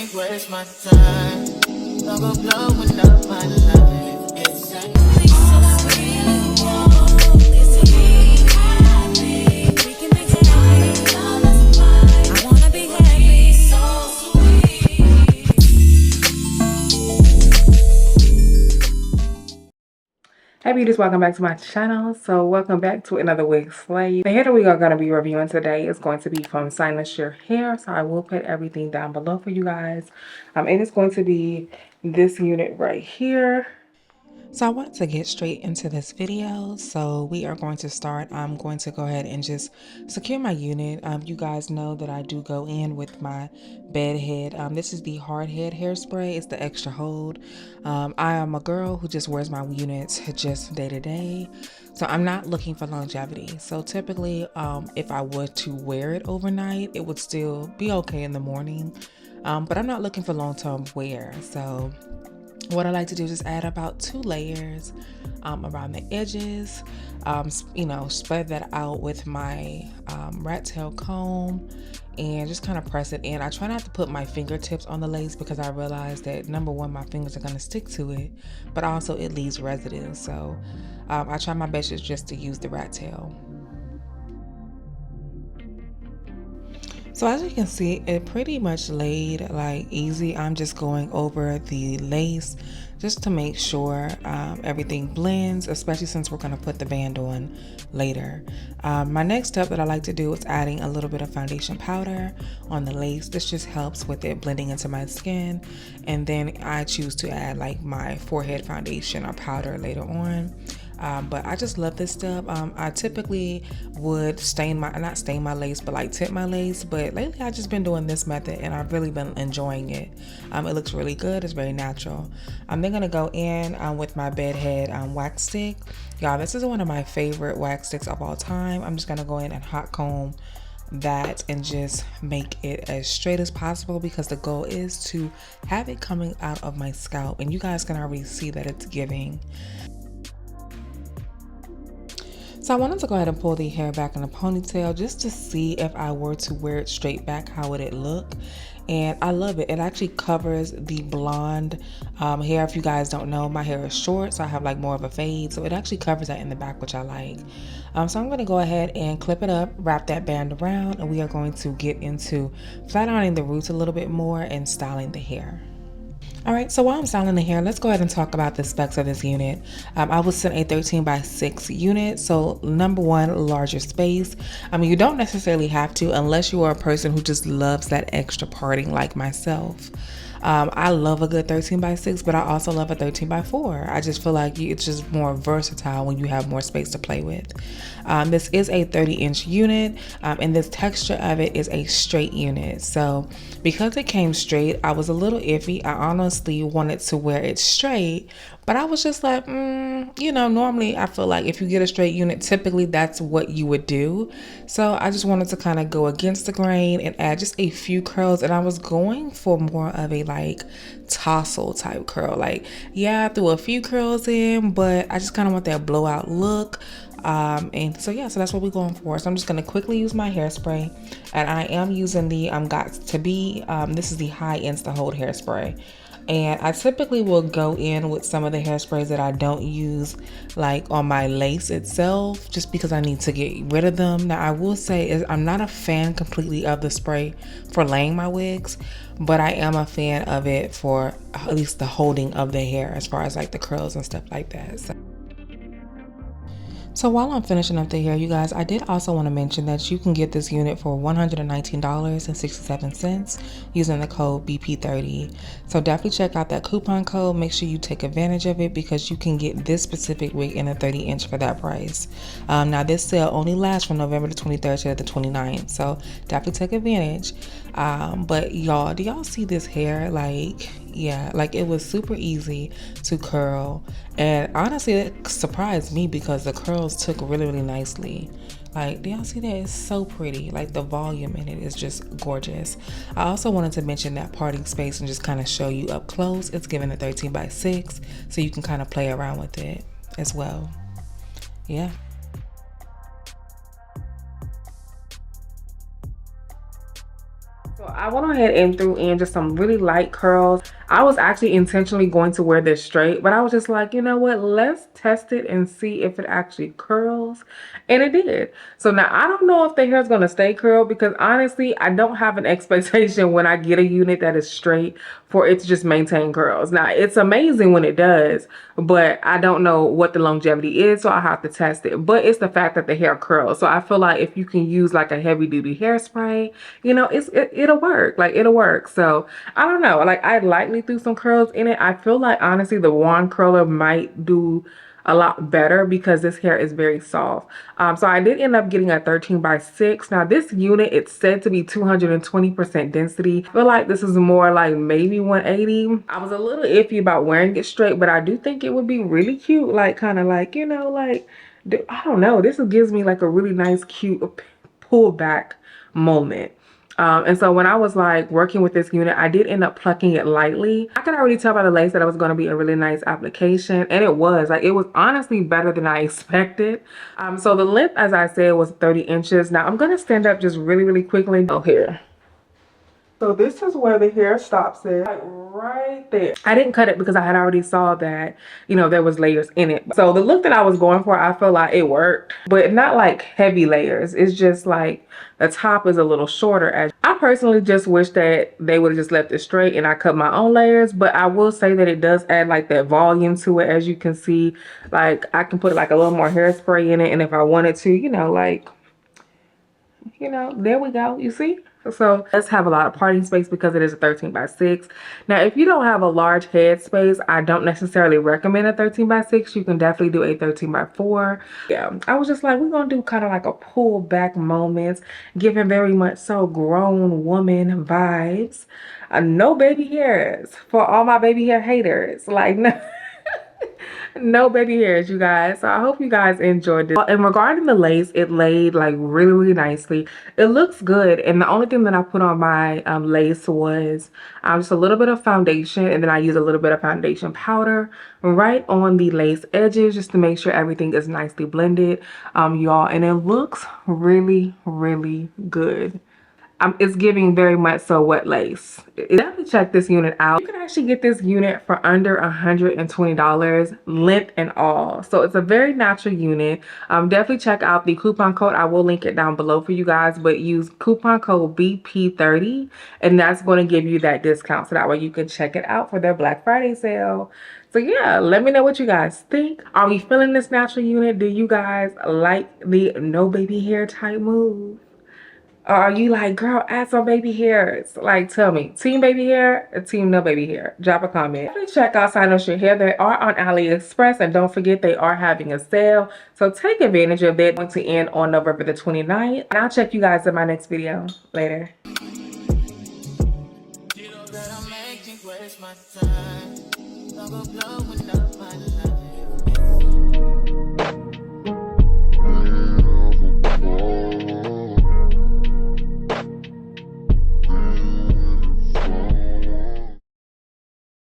ain't waste my time. Don't go blowing up my life. It's Hey beauties, welcome back to my channel. So welcome back to another wig slay. The hair that we are going to be reviewing today is going to be from CYNOSURE hair. So I will put everything down below for you guys. It is going to be this unit right here. So I want to get straight into this video. So we are going to start. I'm going to go ahead and just secure my unit. You guys know that I do go in with my bed head. This is the hard head hairspray. It's the extra hold. I am a girl who just wears my units just day to day. So I'm not looking for longevity. So typically, if I were to wear it overnight, it would still be okay in the morning. But I'm not looking for long-term wear. So what I like to do is just add about 2 layers around the edges, spread that out with my rat tail comb and just kind of press it in. I try not to put my fingertips on the lace because I realize that number one, my fingers are going to stick to it, but also it leaves residue. So I try my best just to use the rat tail. So as you can see, it pretty much laid like easy. I'm just going over the lace just to make sure everything blends, especially since we're gonna put the band on later. My next step that I like to do is adding a little bit of foundation powder on the lace. This just helps with it blending into my skin. And then I choose to add like my forehead foundation or powder later on. But I just love this step. I typically would not stain my lace, but like tint my lace. But lately I've just been doing this method and I've really been enjoying it. It looks really good. It's very natural. I'm then gonna go in with my bed head wax stick. Y'all, this is one of my favorite wax sticks of all time. I'm just gonna go in and hot comb that and just make it as straight as possible because the goal is to have it coming out of my scalp, and you guys can already see that it's giving. So I wanted to go ahead and pull the hair back in a ponytail just to see if I were to wear it straight back, how would it look? And I love it. It actually covers the blonde hair. If you guys don't know, my hair is short, so I have like more of a fade. So it actually covers that in the back, which I like. So I'm going to go ahead and clip it up, wrap that band around, and we are going to get into flat ironing the roots a little bit more and styling the hair. Alright, so while I'm styling the hair, let's go ahead and talk about the specs of this unit. I was sent a 13x6 unit, so number one, larger space. You don't necessarily have to unless you are a person who just loves that extra parting like myself. I love a good 13x6, but I also love a 13x4. I just feel like it's just more versatile when you have more space to play with. This is a 30-inch unit, and this texture of it is a straight unit. So because it came straight, I was a little iffy. I honestly wanted to wear it straight, but I was just like, normally I feel like if you get a straight unit, typically that's what you would do. So I just wanted to kind of go against the grain and add just a few curls, and I was going for more of a like tassel type curl. Like, yeah, I threw a few curls in, but I just kind of want that blowout look. And so yeah, so that's what we're going for. So I'm just going to quickly use my hairspray, and I am using the this is the high Insta Hold hairspray. And I typically will go in with some of the hairsprays that I don't use like on my lace itself, just because I need to get rid of them. Now I will say I'm not a fan completely of the spray for laying my wigs, but I am a fan of it for at least the holding of the hair as far as like the curls and stuff like that. So while I'm finishing up the hair, you guys, I did also want to mention that you can get this unit for $119.67 using the code BP30. So definitely check out that coupon code. Make sure you take advantage of it because you can get this specific wig in a 30-inch for that price. Now this sale only lasts from November the 23rd to the 29th, so definitely take advantage. But y'all, do y'all see this hair? Like, yeah, like it was super easy to curl, and honestly it surprised me because the curls took really nicely. Like, do y'all see that? It's so pretty. Like the volume in it is just gorgeous. I also wanted to mention that parting space and just kind of show you up close. It's given a 13x6, so you can kind of play around with it as well. Yeah. I went ahead and threw in just some really light curls. I was actually intentionally going to wear this straight, but I was just like, you know what, let's test it and see if it actually curls. And it did. So now I don't know if the hair is going to stay curled, because honestly, I don't have an expectation when I get a unit that is straight for it to just maintain curls. Now, it's amazing when it does, but I don't know what the longevity is, so I have to test it. But it's the fact that the hair curls. So I feel like if you can use like a heavy duty hairspray, you know, it'll work. Like, it'll work. So I don't know. Like, I lightly threw some curls in it. I feel like honestly the wand curler might do a lot better because this hair is very soft. So I did end up getting a 13x6. Now this unit, it's said to be 220% density. I feel like this is more like maybe 180. I was a little iffy about wearing it straight, but I do think it would be really cute. Like, kind of like, you know, like, I don't know. This gives me like a really nice, cute pull back moment. And so when I was like working with this unit, I did end up plucking it lightly. I could already tell by the lace that it was going to be a really nice application, and it was. Like, it was honestly better than I expected. So the length, as I said, was 30 inches. Now I'm going to stand up just really quickly. Oh, here. So this is where the hair stops at, like right there. I didn't cut it because I had already saw that, you know, there was layers in it. So the look that I was going for, I feel like it worked, but not like heavy layers. It's just like the top is a little shorter. I personally just wish that they would have just left it straight and I cut my own layers, but I will say that it does add like that volume to it. As you can see, like I can put like a little more hairspray in it, and if I wanted to, you know, like, you know, there we go. You see? So let's have a lot of parting space because it is a 13x6. Now, if you don't have a large head space, I don't necessarily recommend a 13x6. You can definitely do a 13x4. Yeah, I was just like, we're going to do kind of like a pull back moments, giving very much so grown woman vibes. No baby hairs for all my baby hair haters. Like, no. No baby hairs, you guys. So I hope you guys enjoyed this. And regarding the lace, it laid like really nicely. It looks good, and the only thing that I put on my lace was just a little bit of foundation, and then I use a little bit of foundation powder right on the lace edges just to make sure everything is nicely blended, y'all. And it looks really good. It's giving very much so wet lace. Definitely check this unit out. You can actually get this unit for under $120, length and all. So it's a very natural unit. Definitely check out the coupon code. I will link it down below for you guys, but use coupon code BP30 and that's going to give you that discount, so that way you can check it out for their Black Friday sale. So yeah, let me know what you guys think. Are we feeling this natural unit? Do you guys like the no baby hair type move? Or are you like, girl, add some baby hairs? Like, tell me, team baby hair or team no baby hair? Drop a comment. Definitely check out CYNOSURE hair. They are on AliExpress, and don't forget they are having a sale. So take advantage of it. Going to end on November the 29th. And I'll check you guys in my next video. Later. You know that I'm making waste my time. Don't go blowing up my life.